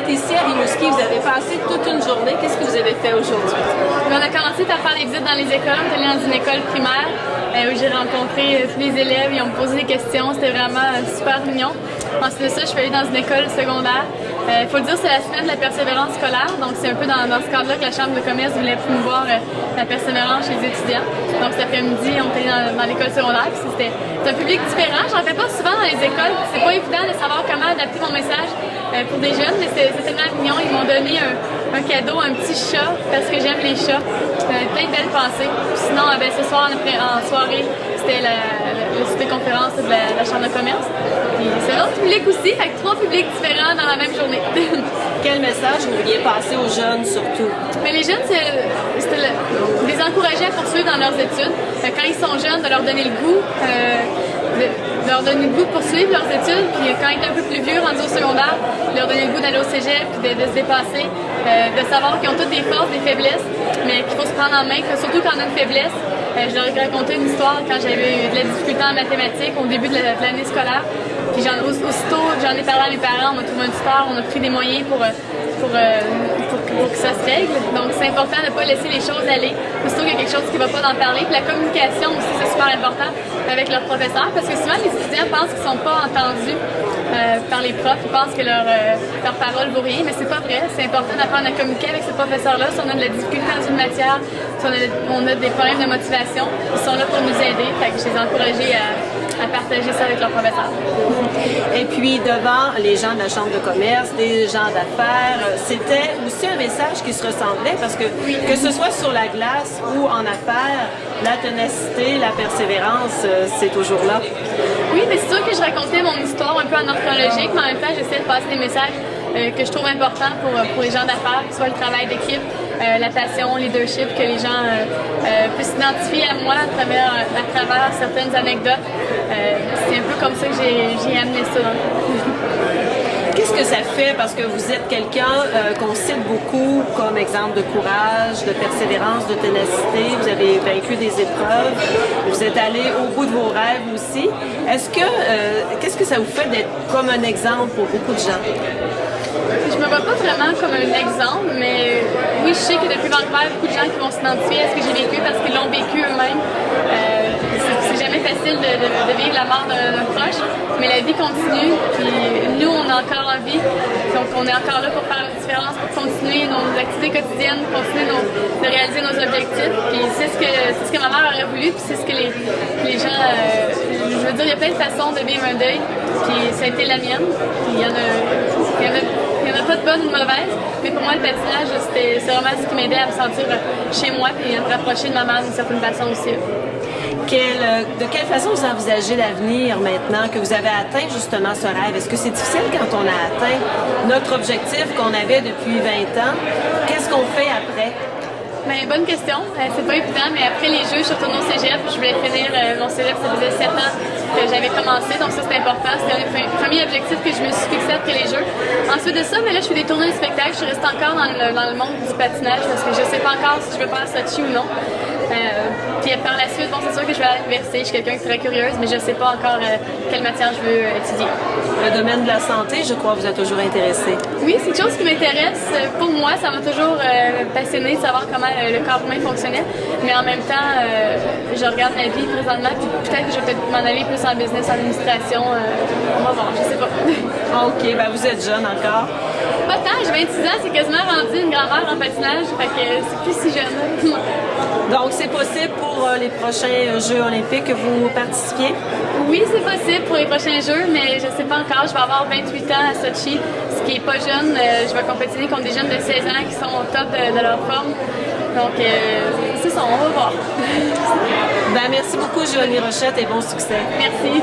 êtes ici à Rimouski, vous avez passé toute une journée. Qu'est-ce que vous avez fait aujourd'hui? On a commencé par faire des visites dans les écoles. On est allé dans une école primaire où j'ai rencontré tous les élèves. Ils ont me posé des questions. C'était vraiment super mignon. Ensuite de ça, je suis allée dans une école secondaire. Il faut le dire, c'est la semaine de la persévérance scolaire. Donc, c'est un peu dans ce cadre-là que la Chambre de commerce voulait promouvoir la persévérance chez les étudiants. Donc, cet après-midi, on était dans l'école secondaire. C'est un public différent. J'en fais pas souvent dans les écoles. C'est pas évident de savoir comment adapter mon message pour des jeunes, mais c'est tellement mignon. Ils m'ont donné un cadeau, un petit chat, parce que j'aime les chats. Plein de belles pensées. Sinon, ce soir, en soirée, c'était le souper-conférence de la Chambre de commerce. Puis c'est un autre public aussi, fait que 3 publics différents dans la même journée. Quel message vous vouliez passer aux jeunes surtout? Mais les jeunes, c'était les encourager à poursuivre dans leurs études. Quand ils sont jeunes, de leur donner le goût. De leur donner le goût de poursuivre leurs études, puis quand ils étaient un peu plus vieux, rendus au secondaire, de leur donner le goût d'aller au cégep, puis de se dépasser, de savoir qu'ils ont toutes des forces, des faiblesses, mais qu'il faut se prendre en main, que surtout quand on a une faiblesse. Je leur ai raconté une histoire quand j'avais eu de la difficulté en mathématiques au début de l'année scolaire. Puis aussitôt que j'en ai parlé à mes parents, on m'a trouvé un tuteur, on a pris des moyens pour que ça se règle. Donc c'est important de ne pas laisser les choses aller. Aussitôt qu'il y a quelque chose qui ne va pas, d'en parler. Puis la communication aussi, c'est super important avec leurs professeurs, parce que souvent les étudiants pensent qu'ils ne sont pas entendus par les profs. Ils pensent que leur parole vaut rien, mais c'est pas vrai. C'est important d'apprendre à communiquer avec ces professeurs-là. Si on a de la difficulté dans une matière, si on a des problèmes de motivation, ils sont là pour nous aider. Fait que je les ai encouragés à partager ça avec leurs professeurs. Et puis, devant les gens de la Chambre de commerce, des gens d'affaires, c'était aussi un message qui se ressemblait, parce que ce soit sur la glace ou en affaires, la ténacité, la persévérance, c'est toujours là. Oui, mais c'est sûr que je racontais mon histoire un peu en ordre chronologique, mais en même temps, j'essaie de passer des messages que je trouve importants pour les gens d'affaires, que ce soit le travail d'équipe, la passion, le leadership, que les gens puissent s'identifier à moi à travers certaines anecdotes. C'est un peu comme ça que j'ai amené ça. Qu'est-ce que ça fait? Parce que vous êtes quelqu'un qu'on cite beaucoup comme exemple de courage, de persévérance, de ténacité. Vous avez vaincu des épreuves. Vous êtes allé au bout de vos rêves aussi. Qu'est-ce que ça vous fait d'être comme un exemple pour beaucoup de gens? Je me vois pas vraiment comme un exemple, mais oui, je sais que depuis Vancouver, beaucoup de gens qui vont s'identifier à ce que j'ai vécu parce qu'ils l'ont vécu eux-mêmes. C'est jamais facile de vivre la mort d'un proche, mais la vie continue, puis nous, on est encore en vie, donc on est encore là pour faire la différence, pour continuer nos activités quotidiennes, continuer de réaliser nos objectifs, puis c'est ce que ma mère aurait voulu, puis c'est ce que les gens... je veux dire, il y a plein de façons de vivre un deuil, puis ça a été la mienne, puis il y en a pas de bonne ou de mauvaise, mais pour moi, le patinage, c'est vraiment ce qui m'aidait à me sentir chez moi et à me rapprocher de ma mère d'une certaine façon aussi. De quelle façon vous envisagez l'avenir maintenant que vous avez atteint justement ce rêve? Est-ce que c'est difficile quand on a atteint notre objectif qu'on avait depuis 20 ans? Qu'est-ce qu'on fait après? Ben, bonne question. C'est pas évident, mais après les Jeux, je suis retournée au cégep. Je voulais finir mon cégep, ça faisait 7 ans que j'avais commencé, donc ça c'était important. C'était le premier objectif que je me suis fixé après les Jeux. Ensuite de ça, mais là, je fais des tournées de spectacle. Je reste encore dans le monde du patinage parce que je sais pas encore si je veux faire Sochi ou non. Puis par la suite, bon, c'est sûr que je vais à l'université. Je suis quelqu'un qui est très curieuse, mais je sais pas encore quelle matière je veux étudier. Le domaine de la santé, je crois, vous êtes toujours intéressé. Oui, c'est quelque chose qui m'intéresse. Pour moi, ça m'a toujours passionné de savoir comment le corps humain fonctionnait. Mais en même temps, je regarde ma vie présentement, puis peut-être que je vais m'en aller plus en business, en administration. On va voir, je sais pas. OK, ben vous êtes jeune encore. Pas tant, j'ai 26 ans, c'est quasiment rendu une grand-mère en patinage, fait que c'est plus si jeune. Donc, c'est possible pour les prochains Jeux olympiques que vous participiez? Oui, c'est possible pour les prochains Jeux, mais je ne sais pas encore. Je vais avoir 28 ans à Sochi, ce qui n'est pas jeune. Je vais compétiner contre des jeunes de 16 ans qui sont au top de leur forme. Donc, c'est ça, on va voir. Ben, merci beaucoup, Joanie Rochette, et bon succès. Merci.